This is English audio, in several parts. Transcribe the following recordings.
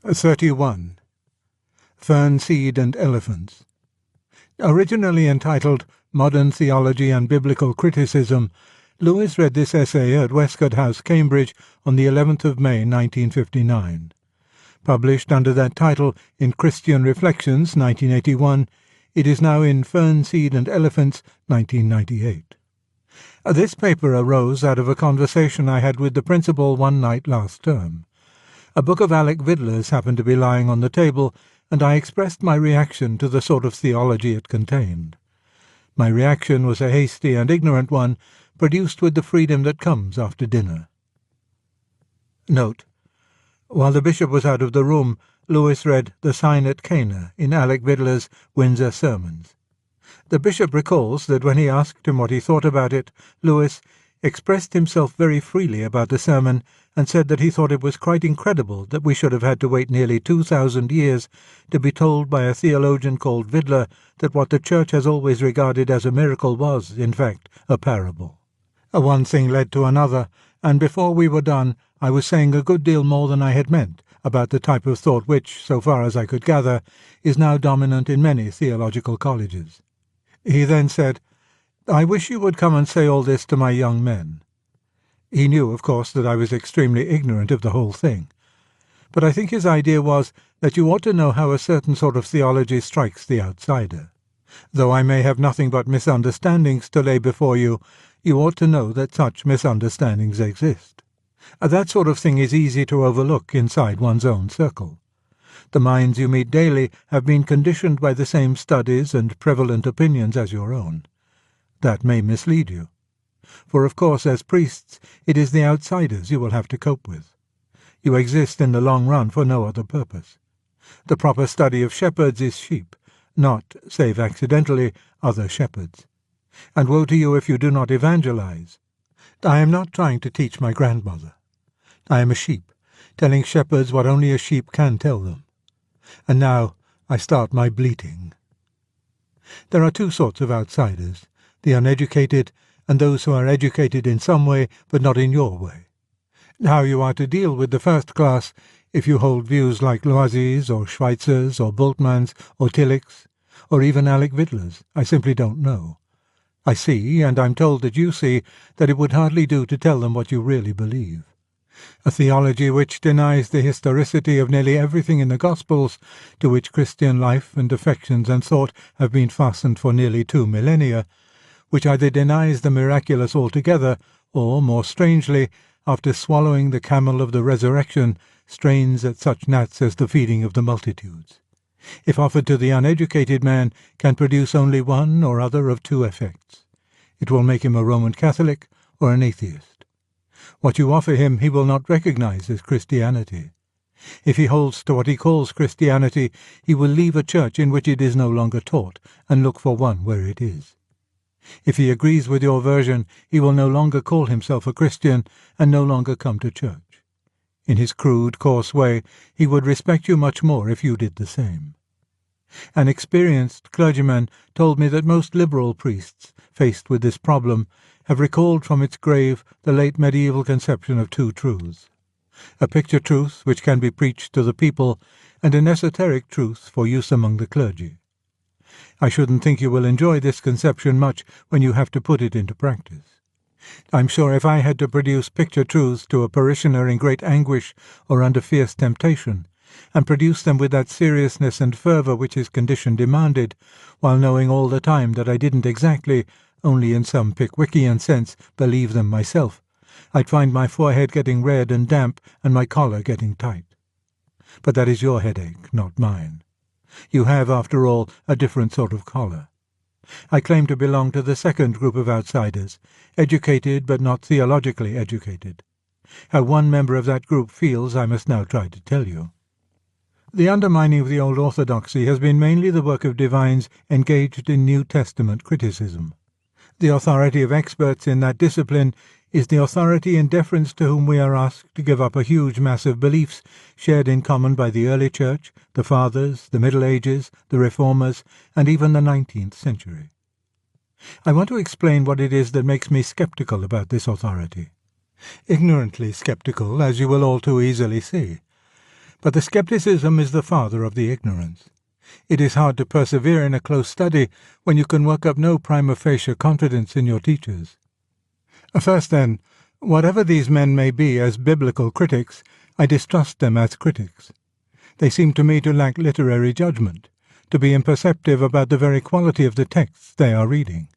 31. Fern, Seed and Elephants. Originally entitled Modern Theology and Biblical Criticism, Lewis read this essay at Westcott House, Cambridge, on the 11th of May, 1959. Published under that title in Christian Reflections, 1981, it is now in Fern, Seed and Elephants, 1998. This paper arose out of a conversation I had with the principal one night last term. A book of Alec Vidler's happened to be lying on the table, and I expressed my reaction to the sort of theology it contained. My reaction was a hasty and ignorant one, produced with the freedom that comes after dinner. Note: while the bishop was out of the room, Lewis read The Sign at Cana in Alec Vidler's Windsor Sermons. The bishop recalls that when he asked him what he thought about it, Lewis expressed himself very freely about the sermon and said that he thought it was quite incredible that we should have had to wait nearly 2,000 years to be told by a theologian called Vidler that what the Church has always regarded as a miracle was, in fact, a parable. One thing led to another, and before we were done I was saying a good deal more than I had meant about the type of thought which, so far as I could gather, is now dominant in many theological colleges. He then said, "I wish you would come and say all this to my young men." He knew, of course, that I was extremely ignorant of the whole thing. But I think his idea was that you ought to know how a certain sort of theology strikes the outsider. Though I may have nothing but misunderstandings to lay before you, you ought to know that such misunderstandings exist. That sort of thing is easy to overlook inside one's own circle. The minds you meet daily have been conditioned by the same studies and prevalent opinions as your own. That may mislead you. For of course, as priests, it is the outsiders you will have to cope with. You exist in the long run for no other purpose. The proper study of shepherds is sheep, not, save accidentally, other shepherds. And woe to you if you do not evangelize. I am not trying to teach my grandmother. I am a sheep, telling shepherds what only a sheep can tell them. And now I start my bleating. There are two sorts of outsiders, the uneducated and those who are educated in some way but not in your way. How you are to deal with the first class, if you hold views like Loisey's or Schweitzer's or Bultmann's or Tillich's, or even Alec Vidler's, I simply don't know. I see, and I'm told that you see, that it would hardly do to tell them what you really believe. A theology which denies the historicity of nearly everything in the Gospels, to which Christian life and affections and thought have been fastened for nearly 2 millennia, which either denies the miraculous altogether, or, more strangely, after swallowing the camel of the resurrection, strains at such gnats as the feeding of the multitudes. If offered to the uneducated man, can produce only one or other of two effects. It will make him a Roman Catholic or an atheist. What you offer him he will not recognize as Christianity. If he holds to what he calls Christianity, he will leave a church in which it is no longer taught, and look for one where it is. If he agrees with your version, he will no longer call himself a Christian, and no longer come to church. In his crude, coarse way, he would respect you much more if you did the same. An experienced clergyman told me that most liberal priests, faced with this problem, have recalled from its grave the late medieval conception of two truths: a picture truth which can be preached to the people, and an esoteric truth for use among the clergy. I shouldn't think you will enjoy this conception much when you have to put it into practice. I'm sure if I had to produce picture truths to a parishioner in great anguish or under fierce temptation, and produce them with that seriousness and fervour which his condition demanded, while knowing all the time that I didn't exactly, only in some Pickwickian sense, believe them myself, I'd find my forehead getting red and damp and my collar getting tight. But that is your headache, not mine. You have, after all, a different sort of collar. I claim to belong to the second group of outsiders, educated but not theologically educated. How one member of that group feels I must now try to tell you. The undermining of the old orthodoxy has been mainly the work of divines engaged in New Testament criticism. The authority of experts in that discipline is the authority in deference to whom we are asked to give up a huge mass of beliefs shared in common by the early Church, the Fathers, the Middle Ages, the Reformers, and even the 19th century. I want to explain what it is that makes me sceptical about this authority. Ignorantly sceptical, as you will all too easily see. But the skepticism is the father of the ignorance. It is hard to persevere in a close study when you can work up no prima facie confidence in your teachers. First then, whatever these men may be as biblical critics, I distrust them as critics. They seem to me to lack literary judgment, to be imperceptive about the very quality of the texts they are reading.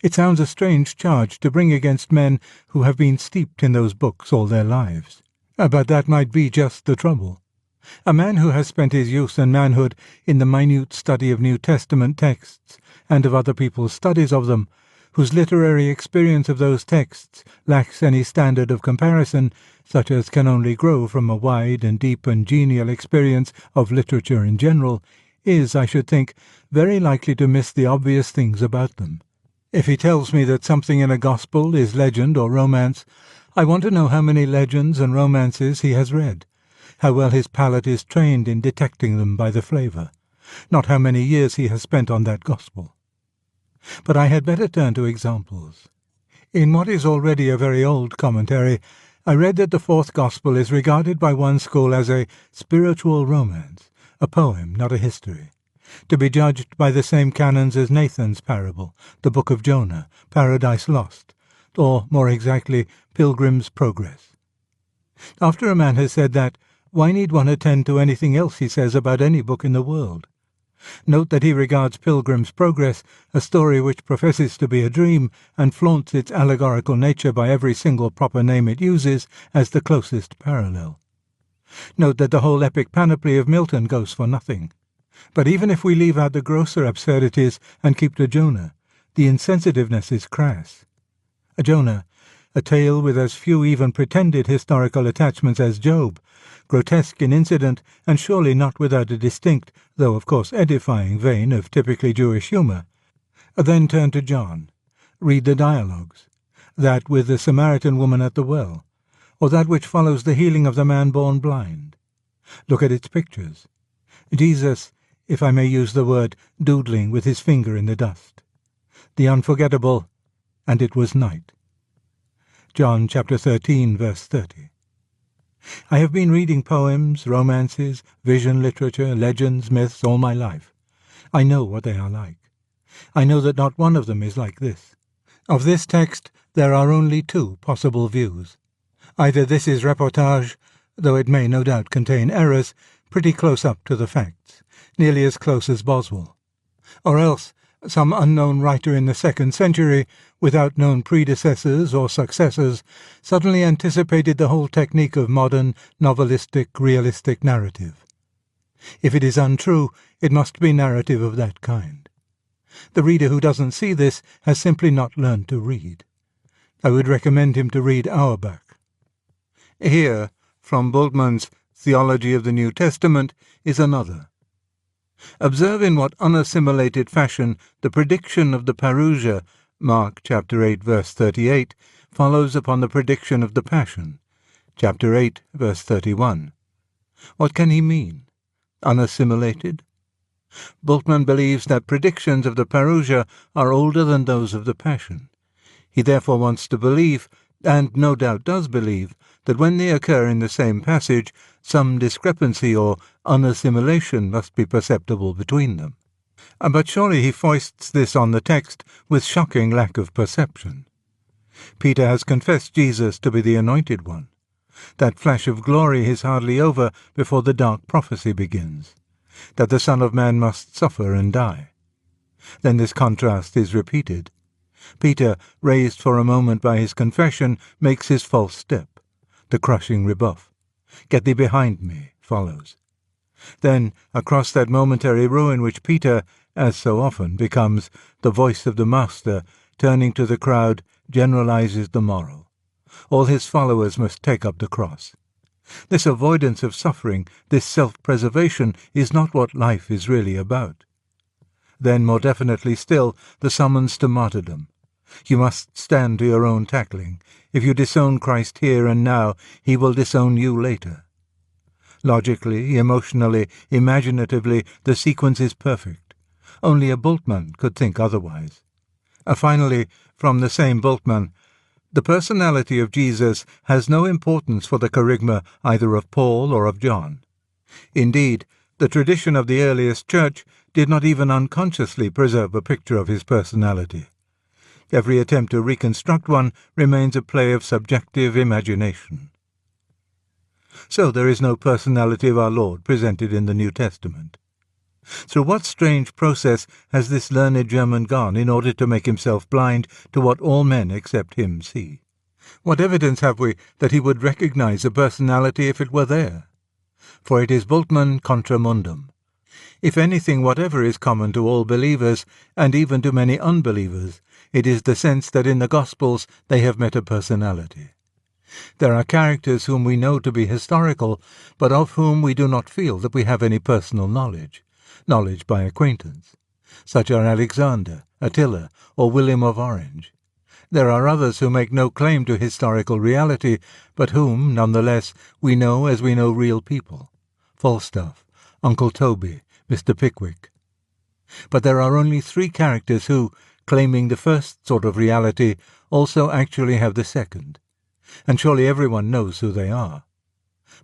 It sounds a strange charge to bring against men who have been steeped in those books all their lives. But that might be just the trouble. A man who has spent his youth and manhood in the minute study of New Testament texts and of other people's studies of them, whose literary experience of those texts lacks any standard of comparison, such as can only grow from a wide and deep and genial experience of literature in general, is, I should think, very likely to miss the obvious things about them. If he tells me that something in a gospel is legend or romance, I want to know how many legends and romances he has read, how well his palate is trained in detecting them by the flavour, not how many years he has spent on that gospel. But I had better turn to examples. In what is already a very old commentary, I read that the fourth gospel is regarded by one school as a spiritual romance, a poem, not a history, to be judged by the same canons as Nathan's parable, the Book of Jonah, Paradise Lost, or, more exactly, Pilgrim's Progress. After a man has said that, why need one attend to anything else he says about any book in the world? Note that he regards Pilgrim's Progress, a story which professes to be a dream and flaunts its allegorical nature by every single proper name it uses, as the closest parallel. Note that the whole epic panoply of Milton goes for nothing. But even if we leave out the grosser absurdities and keep to Jonah, the insensitiveness is crass. Jonah, a tale with as few even pretended historical attachments as Job, grotesque in incident and surely not without a distinct, though of course edifying, vein of typically Jewish humour. Then turn to John. Read the dialogues, that with the Samaritan woman at the well, or that which follows the healing of the man born blind. Look at its pictures. Jesus, if I may use the word, doodling with his finger in the dust. The unforgettable, and it was night. John chapter 13, verse 30. I have been reading poems, romances, vision literature, legends, myths all my life. I know what they are like. I know that not one of them is like this. Of this text there are only two possible views. Either this is reportage, though it may no doubt contain errors, pretty close up to the facts, nearly as close as Boswell. Or else some unknown writer in the 2nd century, without known predecessors or successors, suddenly anticipated the whole technique of modern, novelistic, realistic narrative. If it is untrue, it must be narrative of that kind. The reader who doesn't see this has simply not learned to read. I would recommend him to read Auerbach. Here, from Bultmann's Theology of the New Testament, is another. Observe in what unassimilated fashion the prediction of the parousia, Mark chapter 8, verse 38, follows upon the prediction of the Passion, chapter 8, verse 31. What can he mean? Unassimilated? Bultmann believes that predictions of the parousia are older than those of the Passion. He therefore wants to believe, and no doubt does believe, that when they occur in the same passage, some discrepancy or unassimilation must be perceptible between them. But surely he foists this on the text with shocking lack of perception. Peter has confessed Jesus to be the Anointed One. That flash of glory is hardly over before the dark prophecy begins, that the Son of Man must suffer and die. Then this contrast is repeated. Peter, raised for a moment by his confession, makes his false step. The crushing rebuff. "Get thee behind me," follows. Then, across that momentary ruin which Peter, as so often, becomes the voice of the Master, turning to the crowd, generalizes the moral. All his followers must take up the cross. This avoidance of suffering, this self-preservation, is not what life is really about. Then, more definitely still, the summons to martyrdom. You must stand to your own tackling. If you disown Christ here and now, he will disown you later. Logically, emotionally, imaginatively, the sequence is perfect. Only a Bultmann could think otherwise. Finally, from the same Bultmann, The personality of Jesus has no importance for the kerygma either of Paul or of John. Indeed, the tradition of the earliest church did not even unconsciously preserve a picture of his personality. Every attempt to reconstruct one remains a play of subjective imagination. So there is no personality of our Lord presented in the New Testament. Through what strange process has this learned German gone in order to make himself blind to what all men except him see? What evidence have we that he would recognize a personality if it were there? For it is Bultmann contra mundum. If anything whatever is common to all believers, and even to many unbelievers, it is the sense that in the Gospels they have met a personality. There are characters whom we know to be historical, but of whom we do not feel that we have any personal knowledge by acquaintance. Such are Alexander, Attila, or William of Orange. There are others who make no claim to historical reality, but whom, nonetheless, we know as we know real people. Falstaff, Uncle Toby, Mr. Pickwick. But there are only 3 characters who, claiming the first sort of reality, also actually have the second. And surely everyone knows who they are.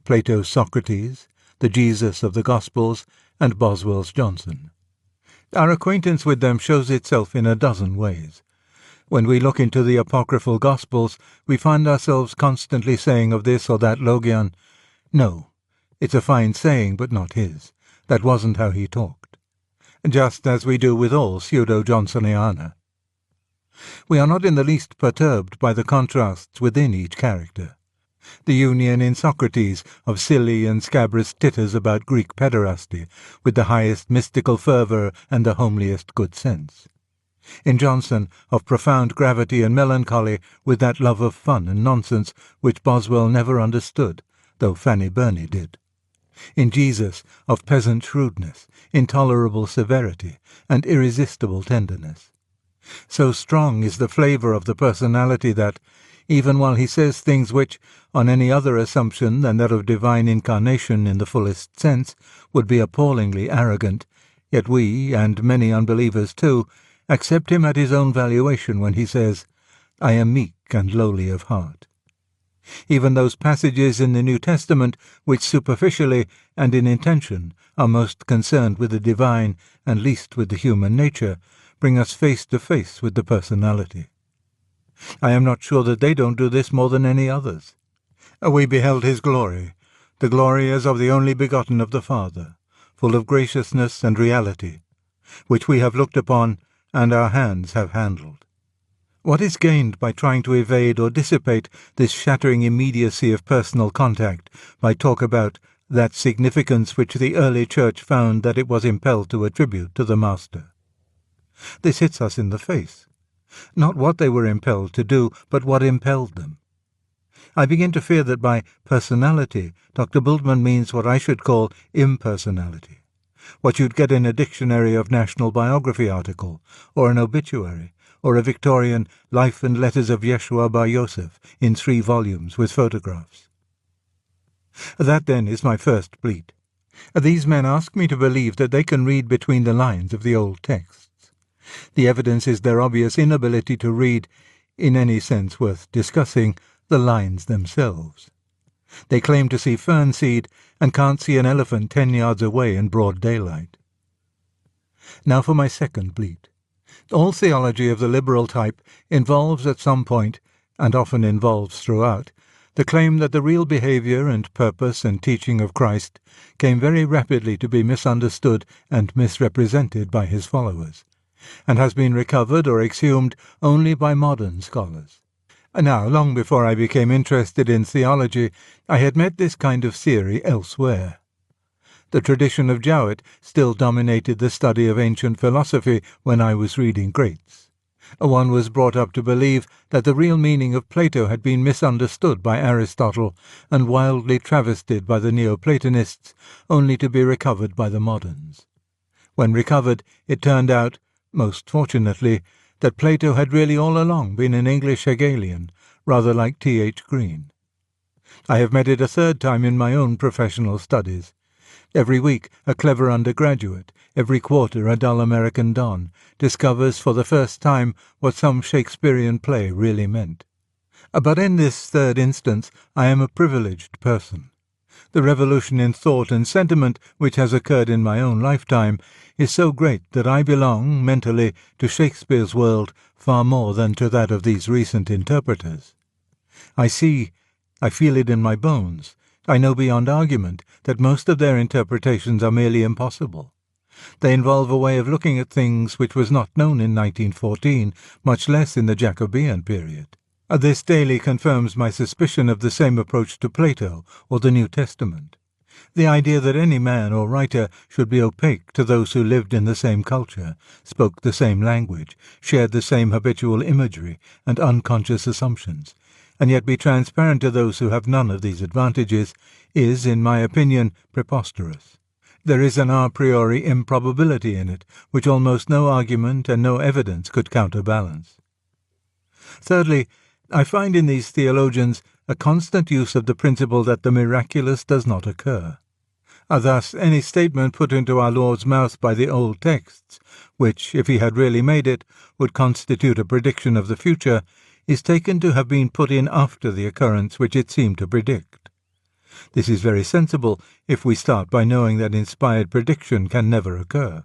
Plato's Socrates, the Jesus of the Gospels, and Boswell's Johnson. Our acquaintance with them shows itself in a dozen ways. When we look into the apocryphal Gospels, we find ourselves constantly saying of this or that Logion, "No, it's a fine saying, but not his. That wasn't how he talked." Just as we do with all pseudo-Johnsoniana. We are not in the least perturbed by the contrasts within each character. The union in Socrates of silly and scabrous titters about Greek pederasty, with the highest mystical fervour and the homeliest good sense. In Johnson, of profound gravity and melancholy, with that love of fun and nonsense which Boswell never understood, though Fanny Burney did. In Jesus, of peasant shrewdness, intolerable severity, and irresistible tenderness. So strong is the flavour of the personality that, even while he says things which, on any other assumption than that of divine incarnation in the fullest sense, would be appallingly arrogant, yet we, and many unbelievers too, accept him at his own valuation when he says, "I am meek and lowly of heart." Even those passages in the New Testament which superficially and in intention are most concerned with the divine and least with the human nature bring us face to face with the personality. I am not sure that they don't do this more than any others. We beheld his glory, the glory as of the only begotten of the Father, full of graciousness and reality, which we have looked upon and our hands have handled. What is gained by trying to evade or dissipate this shattering immediacy of personal contact by talk about that significance which the early church found that it was impelled to attribute to the Master? This hits us in the face. Not what they were impelled to do, but what impelled them. I begin to fear that by personality Dr. Bultmann means what I should call impersonality, what you'd get in a dictionary of national biography article, or an obituary, or a Victorian Life and Letters of Yeshua Bar Yosef in 3 volumes with photographs. That, then, is my first bleat. These men ask me to believe that they can read between the lines of the old texts. The evidence is their obvious inability to read, in any sense worth discussing, the lines themselves. They claim to see fern seed and can't see an elephant 10 yards away in broad daylight. Now for my second bleat. All theology of the liberal type involves at some point, and often involves throughout, the claim that the real behaviour and purpose and teaching of Christ came very rapidly to be misunderstood and misrepresented by his followers, and has been recovered or exhumed only by modern scholars. Now, long before I became interested in theology, I had met this kind of theory elsewhere. The tradition of Jowett still dominated the study of ancient philosophy when I was reading greats. One was brought up to believe that the real meaning of Plato had been misunderstood by Aristotle and wildly travestied by the Neoplatonists, only to be recovered by the moderns. When recovered, it turned out, most fortunately, that Plato had really all along been an English Hegelian, rather like T.H. Green. I have met it a third time in my own professional studies. Every week a clever undergraduate, every quarter a dull American don, discovers for the first time what some Shakespearean play really meant. But in this third instance I am a privileged person. The revolution in thought and sentiment which has occurred in my own lifetime is so great that I belong, mentally, to Shakespeare's world far more than to that of these recent interpreters. I feel it in my bones, I know beyond argument that most of their interpretations are merely impossible. They involve a way of looking at things which was not known in 1914, much less in the Jacobean period. This daily confirms my suspicion of the same approach to Plato or the New Testament. The idea that any man or writer should be opaque to those who lived in the same culture, spoke the same language, shared the same habitual imagery and unconscious assumptions, and yet be transparent to those who have none of these advantages, is, in my opinion, preposterous. There is an a priori improbability in it, which almost no argument and no evidence could counterbalance. Thirdly, I find in these theologians a constant use of the principle that the miraculous does not occur. Thus, any statement put into our Lord's mouth by the old texts, which, if he had really made it, would constitute a prediction of the future, is taken to have been put in after the occurrence which it seemed to predict. This is very sensible if we start by knowing that inspired prediction can never occur.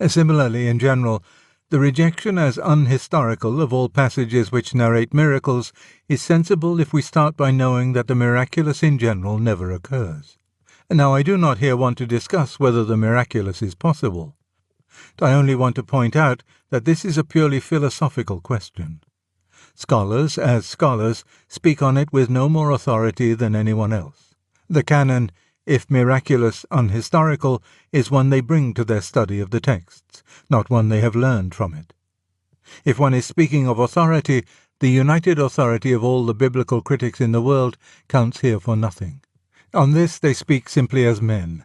Similarly, in general, the rejection as unhistorical of all passages which narrate miracles is sensible if we start by knowing that the miraculous in general never occurs. Now, I do not here want to discuss whether the miraculous is possible. I only want to point out that this is a purely philosophical question. Scholars, as scholars, speak on it with no more authority than anyone else. The canon, if miraculous unhistorical, is one they bring to their study of the texts, not one they have learned from it. If one is speaking of authority, the united authority of all the biblical critics in the world counts here for nothing. On this they speak simply as men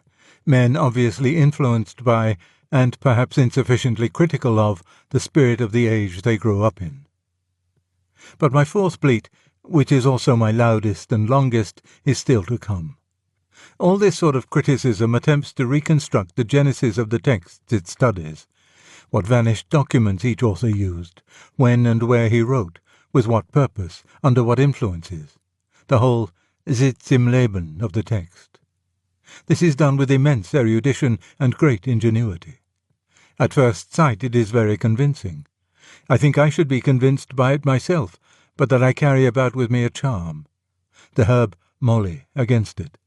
obviously influenced by, and perhaps insufficiently critical of, the spirit of the age they grew up in. But my fourth bleat, which is also my loudest and longest, is still to come. All this sort of criticism attempts to reconstruct the genesis of the texts it studies, what vanished documents each author used, when and where he wrote, with what purpose, under what influences, the whole Sitz im Leben of the text. This is done with immense erudition and great ingenuity. At first sight it is very convincing. I think I should be convinced by it myself, but that I carry about with me a charm, the herb moly, against it.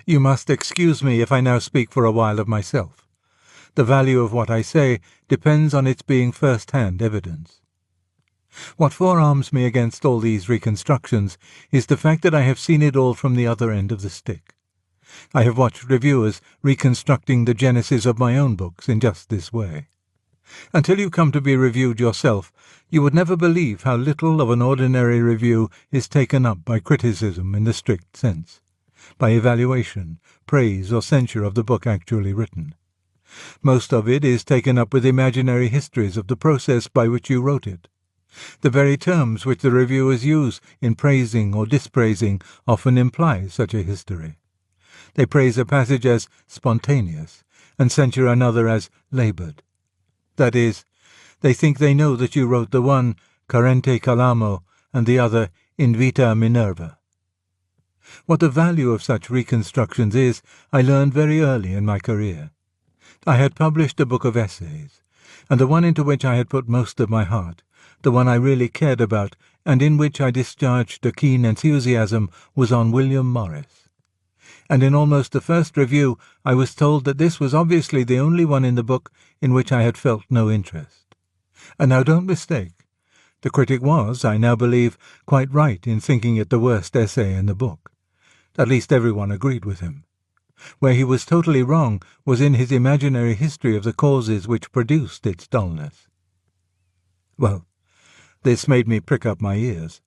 You must excuse me if I now speak for a while of myself. The value of what I say depends on its being first-hand evidence. What forearms me against all these reconstructions is the fact that I have seen it all from the other end of the stick. I have watched reviewers reconstructing the genesis of my own books in just this way. Until you come to be reviewed yourself, you would never believe how little of an ordinary review is taken up by criticism in the strict sense, by evaluation, praise, or censure of the book actually written. Most of it is taken up with imaginary histories of the process by which you wrote it. The very terms which the reviewers use in praising or dispraising often imply such a history. They praise a passage as spontaneous, and censure another as laboured. That is, they think they know that you wrote the one Carente Calamo and the other In Vita Minerva. What the value of such reconstructions is, I learned very early in my career. I had published a book of essays, and the one into which I had put most of my heart, the one I really cared about, and in which I discharged a keen enthusiasm, was on William Morris. And in almost the first review I was told that this was obviously the only one in the book in which I had felt no interest. And now don't mistake. The critic was, I now believe, quite right in thinking it the worst essay in the book. At least everyone agreed with him. Where he was totally wrong was in his imaginary history of the causes which produced its dullness. Well, this made me prick up my ears.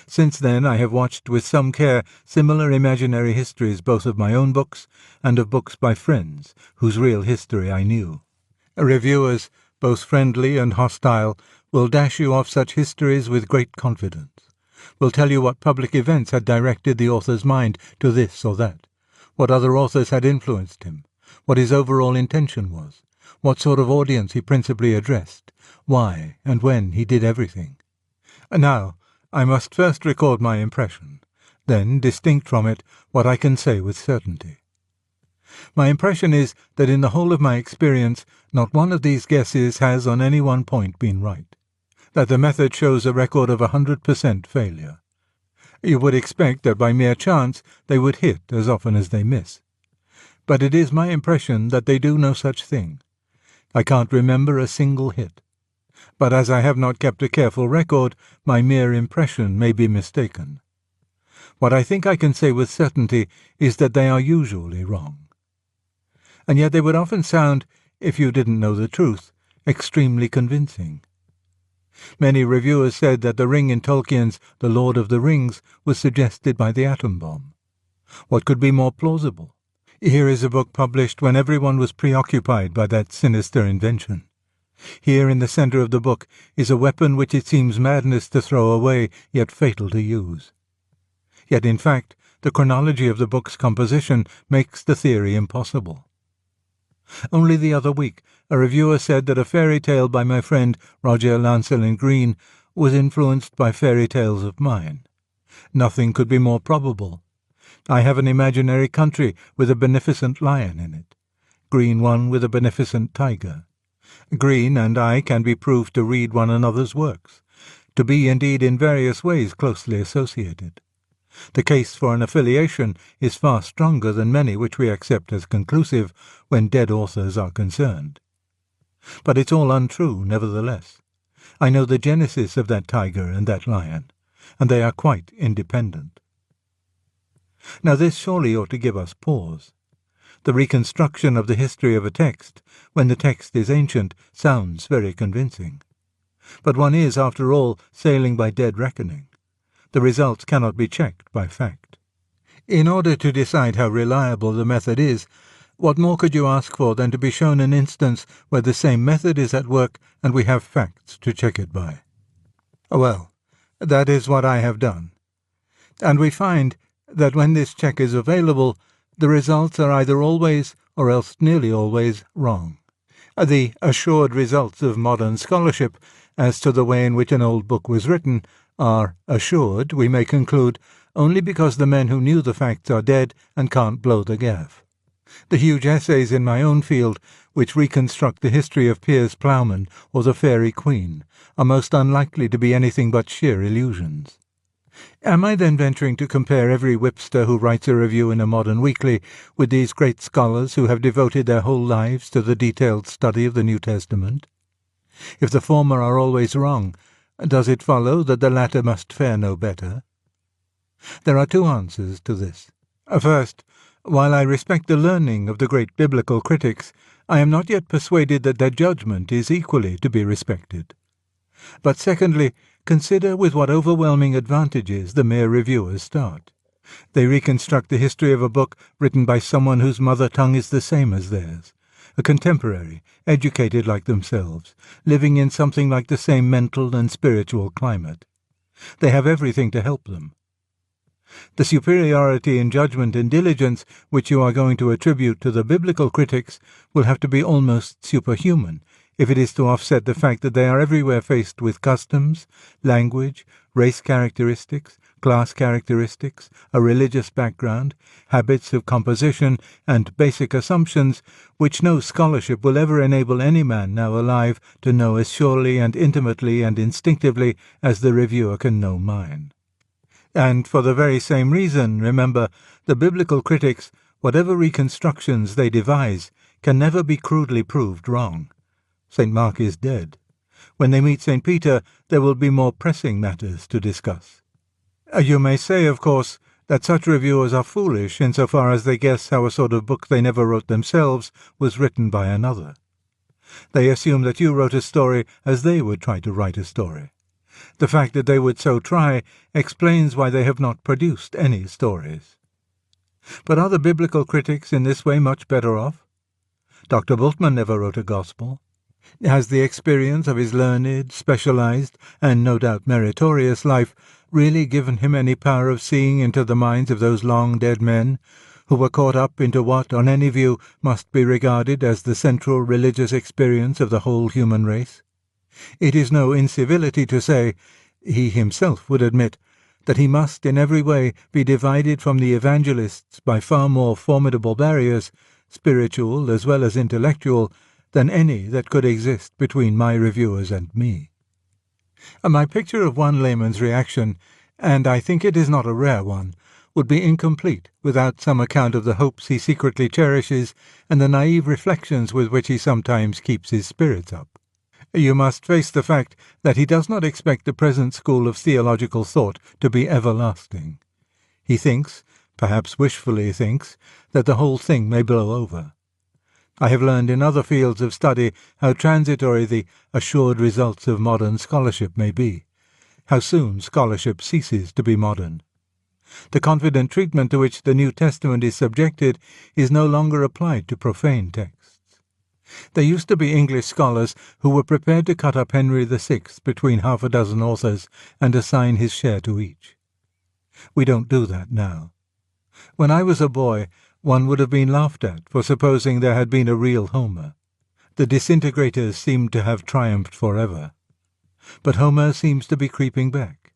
Since then I have watched with some care similar imaginary histories both of my own books and of books by friends whose real history I knew. Reviewers, both friendly and hostile, will dash you off such histories with great confidence, will tell you what public events had directed the author's mind to this or that, what other authors had influenced him, what his overall intention was, what sort of audience he principally addressed, why and when he did everything. Now, I must first record my impression, then, distinct from it, what I can say with certainty. My impression is that in the whole of my experience, not one of these guesses has on any one point been right, that the method shows a record of 100% failure. You would expect that by mere chance they would hit as often as they miss. But it is my impression that they do no such thing. I can't remember a single hit. But as I have not kept a careful record, my mere impression may be mistaken. What I think I can say with certainty is that they are usually wrong. And yet they would often sound, if you didn't know the truth, extremely convincing. Many reviewers said that the ring in Tolkien's The Lord of the Rings was suggested by the atom bomb. What could be more plausible? Here is a book published when everyone was preoccupied by that sinister invention. Here in the centre of the book is a weapon which it seems madness to throw away, yet fatal to use. Yet in fact, the chronology of the book's composition makes the theory impossible. Only the other week, a reviewer said that a fairy tale by my friend Roger Lancelin Green was influenced by fairy tales of mine. Nothing could be more probable. I have an imaginary country with a beneficent lion in it, Green one with a beneficent tiger. Green and I can be proved to read one another's works, to be indeed in various ways closely associated. The case for an affiliation is far stronger than many which we accept as conclusive when dead authors are concerned. But it's all untrue, nevertheless. I know the genesis of that tiger and that lion, and they are quite independent. Now this surely ought to give us pause. The reconstruction of the history of a text, when the text is ancient, sounds very convincing. But one is, after all, sailing by dead reckoning. The results cannot be checked by fact. In order to decide how reliable the method is, what more could you ask for than to be shown an instance where the same method is at work and we have facts to check it by? Well, that is what I have done. And we find that when this check is available, the results are either always, or else nearly always, wrong. The assured results of modern scholarship as to the way in which an old book was written are assured, we may conclude, only because the men who knew the facts are dead and can't blow the gaff. The huge essays in my own field, which reconstruct the history of Piers Plowman or the Fairy Queen, are most unlikely to be anything but sheer illusions. Am I then venturing to compare every whipster who writes a review in a modern weekly with these great scholars who have devoted their whole lives to the detailed study of the New Testament? If the former are always wrong, does it follow that the latter must fare no better? There are two answers to this. First, while I respect the learning of the great biblical critics, I am not yet persuaded that their judgment is equally to be respected. But secondly, consider with what overwhelming advantages the mere reviewers start. They reconstruct the history of a book written by someone whose mother tongue is the same as theirs, a contemporary, educated like themselves, living in something like the same mental and spiritual climate. They have everything to help them. The superiority in judgment and diligence which you are going to attribute to the biblical critics will have to be almost superhuman if it is to offset the fact that they are everywhere faced with customs, language, race characteristics, class characteristics, a religious background, habits of composition, and basic assumptions which no scholarship will ever enable any man now alive to know as surely and intimately and instinctively as the reviewer can know mine. And for the very same reason, remember, the biblical critics, whatever reconstructions they devise, can never be crudely proved wrong. St. Mark is dead. When they meet St. Peter, there will be more pressing matters to discuss. You may say, of course, that such reviewers are foolish insofar as they guess how a sort of book they never wrote themselves was written by another. They assume that you wrote a story as they would try to write a story. The fact that they would so try explains why they have not produced any stories. But are the biblical critics in this way much better off? Dr. Bultmann never wrote a gospel. Has the experience of his learned, specialized, and no doubt meritorious life really given him any power of seeing into the minds of those long-dead men, who were caught up into what, on any view, must be regarded as the central religious experience of the whole human race? It is no incivility to say He himself would admit that he must in every way be divided from the evangelists by far more formidable barriers, spiritual as well as intellectual, than any that could exist between my reviewers and me. My picture of one layman's reaction, and I think it is not a rare one, would be incomplete without some account of the hopes he secretly cherishes and the naive reflections with which he sometimes keeps his spirits up. You must face the fact that he does not expect the present school of theological thought to be everlasting. He thinks, perhaps wishfully thinks, that the whole thing may blow over. I have learned in other fields of study how transitory the assured results of modern scholarship may be, how soon scholarship ceases to be modern. The confident treatment to which the New Testament is subjected is no longer applied to profane texts. There used to be English scholars who were prepared to cut up Henry VI between half a dozen authors and assign his share to each. We don't do that now. When I was a boy, one would have been laughed at for supposing there had been a real Homer. The disintegrators seemed to have triumphed forever. But Homer seems to be creeping back.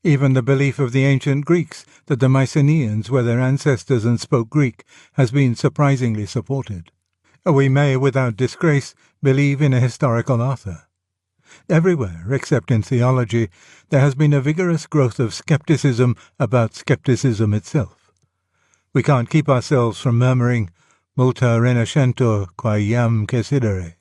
Even the belief of the ancient Greeks that the Mycenaeans were their ancestors and spoke Greek has been surprisingly supported. We may, without disgrace, believe in a historical Arthur. Everywhere, except in theology, there has been a vigorous growth of skepticism about skepticism itself. We can't keep ourselves from murmuring, multa renascentur quae iam considere.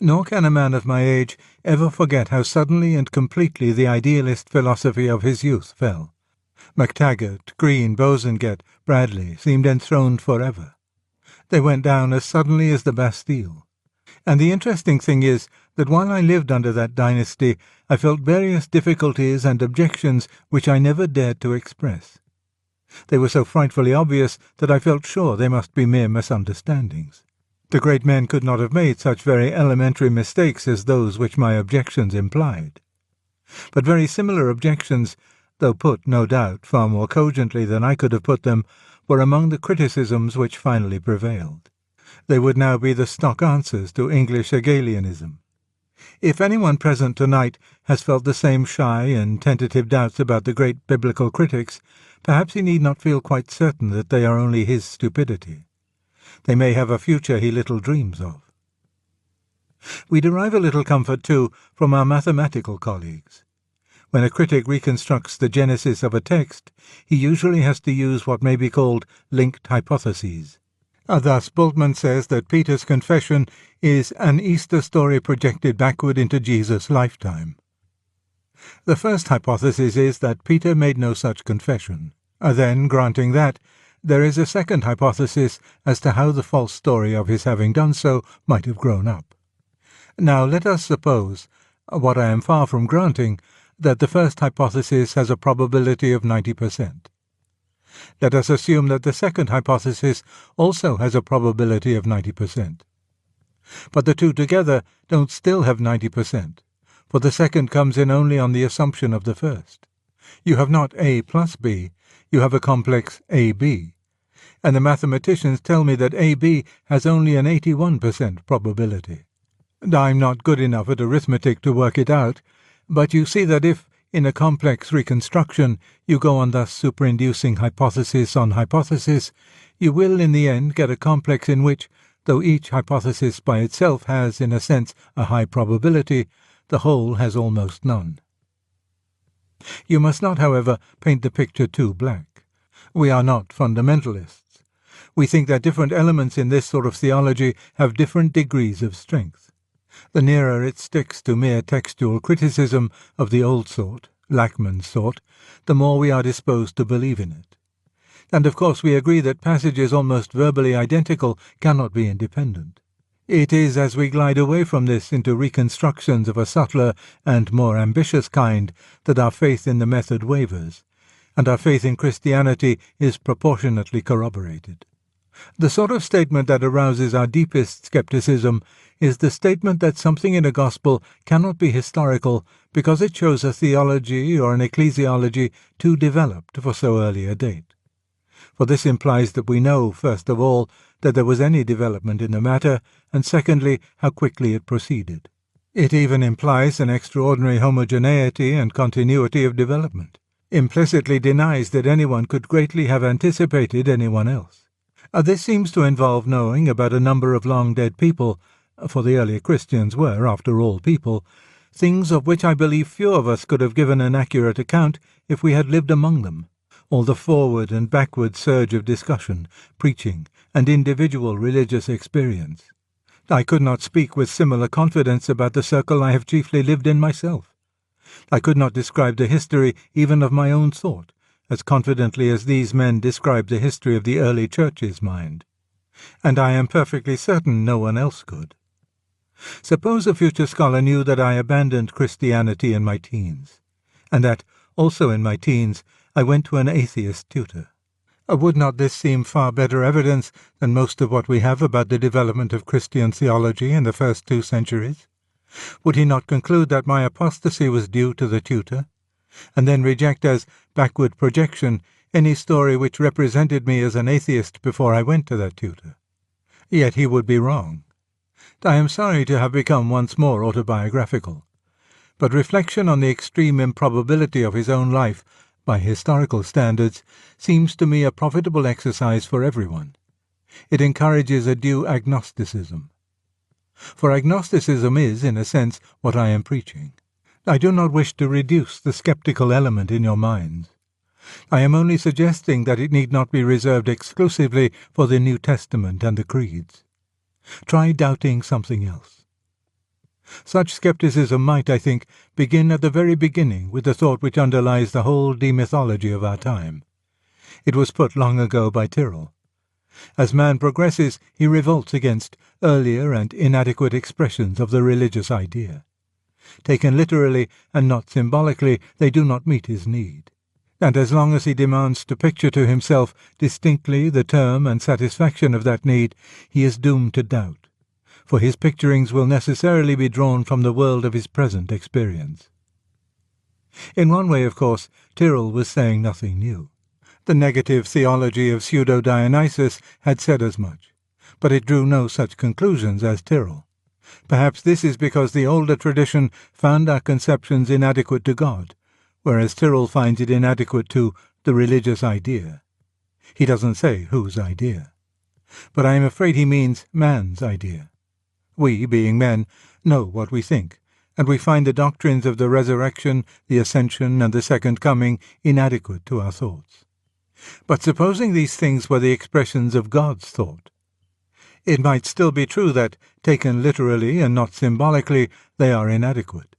Nor can a man of my age ever forget how suddenly and completely the idealist philosophy of his youth fell. MacTaggart, Green, Bosanquet, Bradley seemed enthroned forever. They went down as suddenly as the Bastille. And the interesting thing is that while I lived under that dynasty, I felt various difficulties and objections which I never dared to express. They were so frightfully obvious that I felt sure they must be mere misunderstandings. The great men could not have made such very elementary mistakes as those which my objections implied. But very similar objections, though put, no doubt, far more cogently than I could have put them, were among the criticisms which finally prevailed. They would now be the stock answers to English Hegelianism. If anyone present tonight has felt the same shy and tentative doubts about the great biblical critics, perhaps he need not feel quite certain that they are only his stupidity. They may have a future he little dreams of. We derive a little comfort, too, from our mathematical colleagues. When a critic reconstructs the genesis of a text, he usually has to use what may be called linked hypotheses. Thus, Bultmann says that Peter's confession is an Easter story projected backward into Jesus' lifetime. The first hypothesis is that Peter made no such confession. Then, granting that, there is a second hypothesis as to how the false story of his having done so might have grown up. Now let us suppose, what I am far from granting, that the first hypothesis has a probability of 90%. Let us assume that the second hypothesis also has a probability of 90%. But the two together don't still have 90%, for the second comes in only on the assumption of the first. You have not A plus B, you have a complex AB, and the mathematicians tell me that AB has only an 81% probability. I'm not good enough at arithmetic to work it out, but you see that if, in a complex reconstruction, you go on thus superinducing hypothesis on hypothesis, you will in the end get a complex in which, though each hypothesis by itself has, in a sense, a high probability, the whole has almost none. You must not, however, paint the picture too black. We are not fundamentalists. We think that different elements in this sort of theology have different degrees of strength. The nearer it sticks to mere textual criticism of the old sort, Lachmann's sort, the more we are disposed to believe in it. And of course we agree that passages almost verbally identical cannot be independent. It is as we glide away from this into reconstructions of a subtler and more ambitious kind that our faith in the method wavers, and our faith in Christianity is proportionately corroborated. The sort of statement that arouses our deepest skepticism is the statement that something in a gospel cannot be historical because it shows a theology or an ecclesiology too developed for so early a date. For this implies that we know, first of all, that there was any development in the matter, and secondly, how quickly it proceeded. It even implies an extraordinary homogeneity and continuity of development, implicitly denies that anyone could greatly have anticipated anyone else. This seems to involve knowing about a number of long-dead people, for the early Christians were, after all, people, things of which I believe few of us could have given an accurate account if we had lived among them. All the forward and backward surge of discussion, preaching, and individual religious experience. I could not speak with similar confidence about the circle I have chiefly lived in myself. I could not describe the history even of my own thought as confidently as these men described the history of the early Church's mind, and I am perfectly certain no one else could. Suppose a future scholar knew that I abandoned Christianity in my teens, and that, also in my teens, I went to an atheist tutor. Would not this seem far better evidence than most of what we have about the development of Christian theology in the first 2 centuries? Would he not conclude that my apostasy was due to the tutor, and then reject as backward projection any story which represented me as an atheist before I went to that tutor? Yet he would be wrong. I am sorry to have become once more autobiographical, but reflection on the extreme improbability of his own life by historical standards seems to me a profitable exercise for everyone. It encourages a due agnosticism. For agnosticism is, in a sense, what I am preaching. I do not wish to reduce the skeptical element in your minds. I am only suggesting that it need not be reserved exclusively for the New Testament and the creeds. Try doubting something else. Such skepticism might, I think, begin at the very beginning with the thought which underlies the whole demythology of our time. It was put long ago by Tyrrell. As man progresses, he revolts against earlier and inadequate expressions of the religious idea. Taken literally and not symbolically, they do not meet his need. And as long as he demands to picture to himself distinctly the term and satisfaction of that need, he is doomed to doubt, for his picturings will necessarily be drawn from the world of his present experience. In one way, of course, Tyrrell was saying nothing new. The negative theology of Pseudo-Dionysus had said as much, but it drew no such conclusions as Tyrrell. Perhaps this is because the older tradition found our conceptions inadequate to God, whereas Tyrrell finds it inadequate to the religious idea. He doesn't say whose idea, but I am afraid he means man's idea. We, being men, know what we think, and we find the doctrines of the resurrection, the ascension, and the second coming inadequate to our thoughts. But supposing these things were the expressions of God's thought, it might still be true that, taken literally and not symbolically, they are inadequate,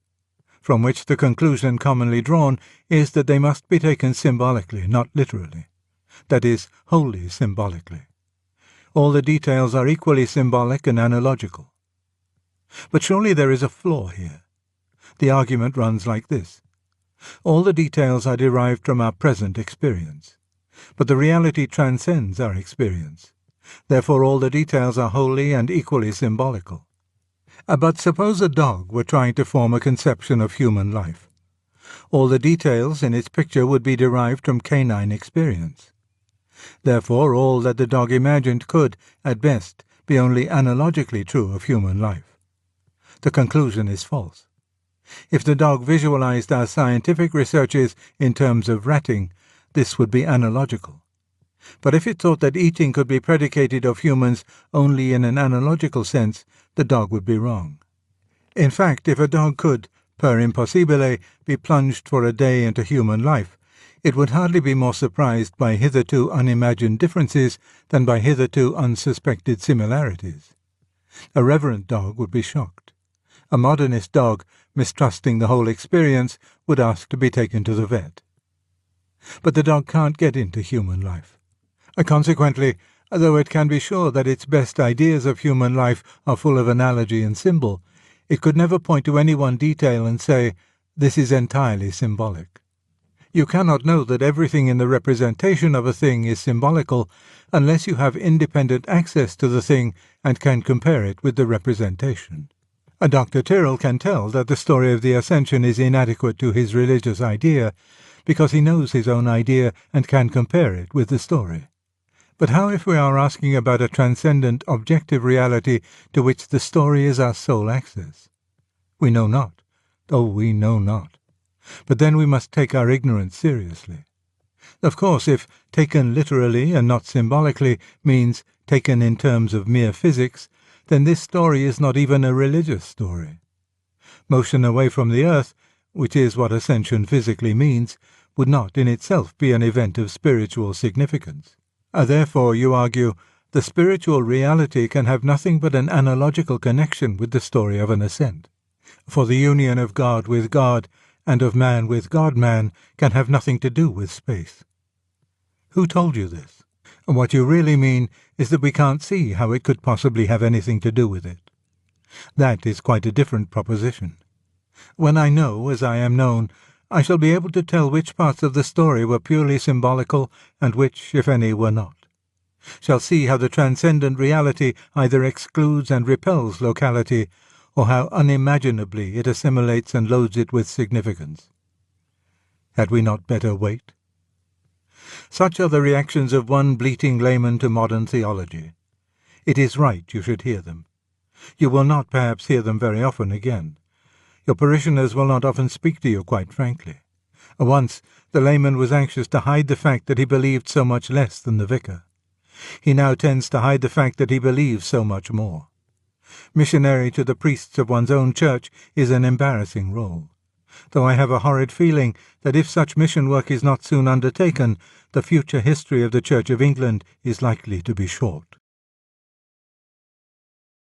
from which the conclusion commonly drawn is that they must be taken symbolically, not literally, that is, wholly symbolically. All the details are equally symbolic and analogical. But surely there is a flaw here. The argument runs like this. All the details are derived from our present experience, but the reality transcends our experience. Therefore all the details are wholly and equally symbolical. But suppose a dog were trying to form a conception of human life. All the details in its picture would be derived from canine experience. Therefore all that the dog imagined could, at best, be only analogically true of human life. The conclusion is false. If the dog visualized our scientific researches in terms of ratting, this would be analogical. But if it thought that eating could be predicated of humans only in an analogical sense, the dog would be wrong. In fact, if a dog could, per impossibile, be plunged for a day into human life, it would hardly be more surprised by hitherto unimagined differences than by hitherto unsuspected similarities. A reverent dog would be shocked. A modernist dog, mistrusting the whole experience, would ask to be taken to the vet. But the dog can't get into human life. Consequently, though it can be sure that its best ideas of human life are full of analogy and symbol, it could never point to any one detail and say, "This is entirely symbolic." You cannot know that everything in the representation of a thing is symbolical unless you have independent access to the thing and can compare it with the representation. Dr. Tyrrell can tell that the story of the Ascension is inadequate to his religious idea because he knows his own idea and can compare it with the story. But how if we are asking about a transcendent objective reality to which the story is our sole access? We know not. Oh, we know not. But then we must take our ignorance seriously. Of course, if taken literally and not symbolically means taken in terms of mere physics, then this story is not even a religious story. Motion away from the earth, which is what ascension physically means, would not in itself be an event of spiritual significance. Therefore, you argue, the spiritual reality can have nothing but an analogical connection with the story of an ascent. For the union of God with God and of man with God-man can have nothing to do with space. Who told you this? What you really mean is that we can't see how it could possibly have anything to do with it. That is quite a different proposition. When I know, as I am known, I shall be able to tell which parts of the story were purely symbolical and which, if any, were not. Shall see how the transcendent reality either excludes and repels locality, or how unimaginably it assimilates and loads it with significance. Had we not better wait? Such are the reactions of one bleating layman to modern theology. It is right you should hear them. You will not perhaps hear them very often again. Your parishioners will not often speak to you quite frankly. Once the layman was anxious to hide the fact that he believed so much less than the vicar. He now tends to hide the fact that he believes so much more. Missionary to the priests of one's own church is an embarrassing role, though I have a horrid feeling that if such mission work is not soon undertaken, the future history of the Church of England is likely to be short.